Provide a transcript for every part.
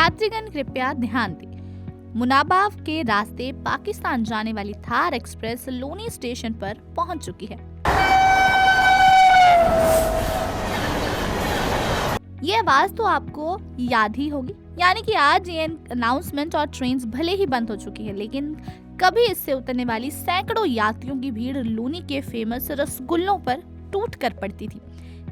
यात्रीगण कृपया ध्यान दें। मुनाबाव के रास्ते पाकिस्तान जाने वाली थार एक्सप्रेस लोनी स्टेशन पर पहुंच चुकी है। ये आवाज तो आपको याद ही होगी, यानी कि आज ये अनाउंसमेंट और ट्रेन्स भले ही बंद हो चुकी है, लेकिन कभी इससे उतरने वाली सैकड़ों यात्रियों की भीड़ लोनी के फेमस रसगुल्लों पर टूट कर पड़ती थी।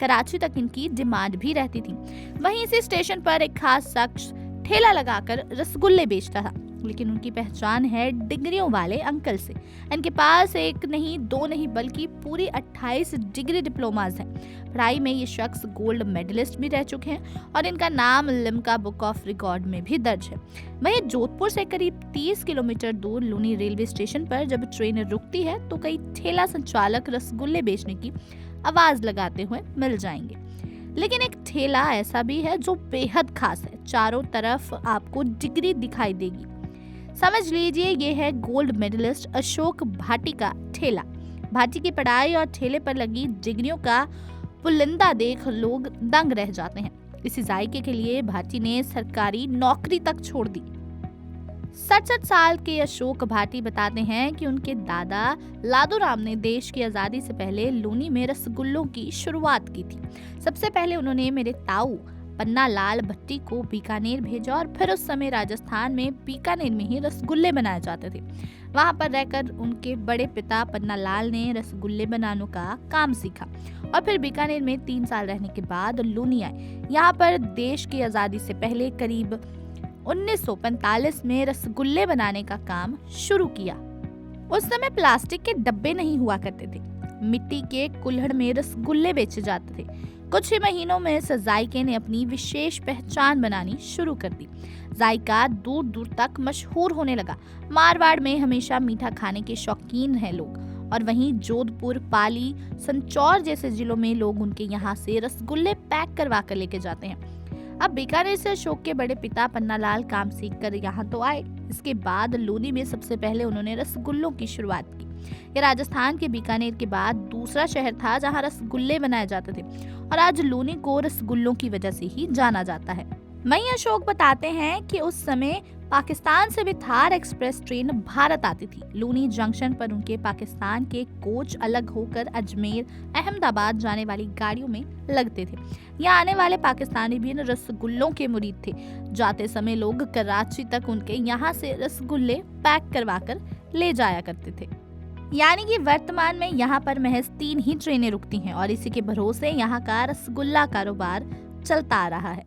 कराची तक इनकी डिमांड भी रहती थी। वहीं इसी स्टेशन पर एक खास शख्स ठेला लगाकर रसगुल्ले बेचता था, लेकिन उनकी पहचान है डिग्रियों वाले अंकल से। इनके पास एक नहीं, दो नहीं, बल्कि पूरी 28 डिग्री डिप्लोमास हैं। पढ़ाई में ये शख्स गोल्ड मेडलिस्ट भी रह चुके हैं और इनका नाम लिम्का बुक ऑफ रिकॉर्ड में भी दर्ज है। वहीं जोधपुर से करीब 30 किलोमीटर दूर लूनी रेलवे स्टेशन पर जब ट्रेन रुकती है तो कई ठेला संचालक रसगुल्ले बेचने की आवाज लगाते हुए मिल जाएंगे। लेकिन एक ठेला ऐसा भी है जो बेहद खास है। चारों तरफ आपको डिग्री दिखाई देगी। समझ लीजिए ये है गोल्ड मेडलिस्ट अशोक भाटी का ठेला। भाटी की पढ़ाई और ठेले पर लगी डिग्रियों का पुलिंदा देख लोग दंग रह जाते हैं। इसी जायके के लिए भाटी ने सरकारी नौकरी तक छोड़ दी। 67 साल के अशोक भाटी बताते हैं कि उनके दादा लादूराम ने देश की आजादी से पहले लोनी में रसगुल्लों की शुरुआत की थी। सबसे पहले उन्होंने मेरे ताऊ पन्ना लाल भट्टी को बीकानेर भेजा और फिर उस समय राजस्थान में बीकानेर में ही रसगुल्ले बनाए जाते थे। वहां पर रहकर उनके बड़े पिता पन्ना लाल ने रसगुल्ले बनाने का काम सीखा और फिर बीकानेर में 3 साल रहने के बाद लोनी आए। यहाँ पर देश की आजादी से पहले करीब 1945 में रसगुल्ले बनाने का काम शुरू किया। उस समय प्लास्टिक के डब्बे नहीं हुआ करते थे। मिट्टी के कुल्हड़ में रसगुल्ले बेचे जाते थे। कुछ ही महीनों में इस जायके ने अपनी विशेष पहचान बनानी शुरू कर दी। जायका दूर दूर तक मशहूर होने लगा। मारवाड़ में हमेशा मीठा खाने के शौकीन हैं लोग और वहीं जोधपुर, पाली, संचौर जैसे जिलों में लोग उनके यहाँ से रसगुल्ले पैक करवा कर लेके जाते हैं। अब बीकानेर से अशोक के बड़े पिता पन्नालाल काम सीख कर यहाँ तो आए। इसके बाद लोनी में सबसे पहले उन्होंने रसगुल्लों की शुरुआत की। ये राजस्थान के बीकानेर के बाद दूसरा शहर था जहाँ रसगुल्ले बनाए जाते थे और आज लोनी को रसगुल्लों की वजह से ही जाना जाता है। वहीं अशोक बताते हैं कि उस समय पाकिस्तान से भी थार एक्सप्रेस ट्रेन भारत आती थी। लूनी जंक्शन पर उनके पाकिस्तान के कोच अलग होकर अजमेर, अहमदाबाद जाने वाली गाड़ियों में लगते थे। यहाँ आने वाले पाकिस्तानी भी रसगुल्लों के मुरीद थे। जाते समय लोग कराची तक उनके यहाँ से रसगुल्ले पैक करवा कर ले जाया करते थे। यानी कि वर्तमान में यहाँ पर महज 3 ही ट्रेनें रुकती हैं और इसी के भरोसे यहाँ का रसगुल्ला कारोबार चलता आ रहा है।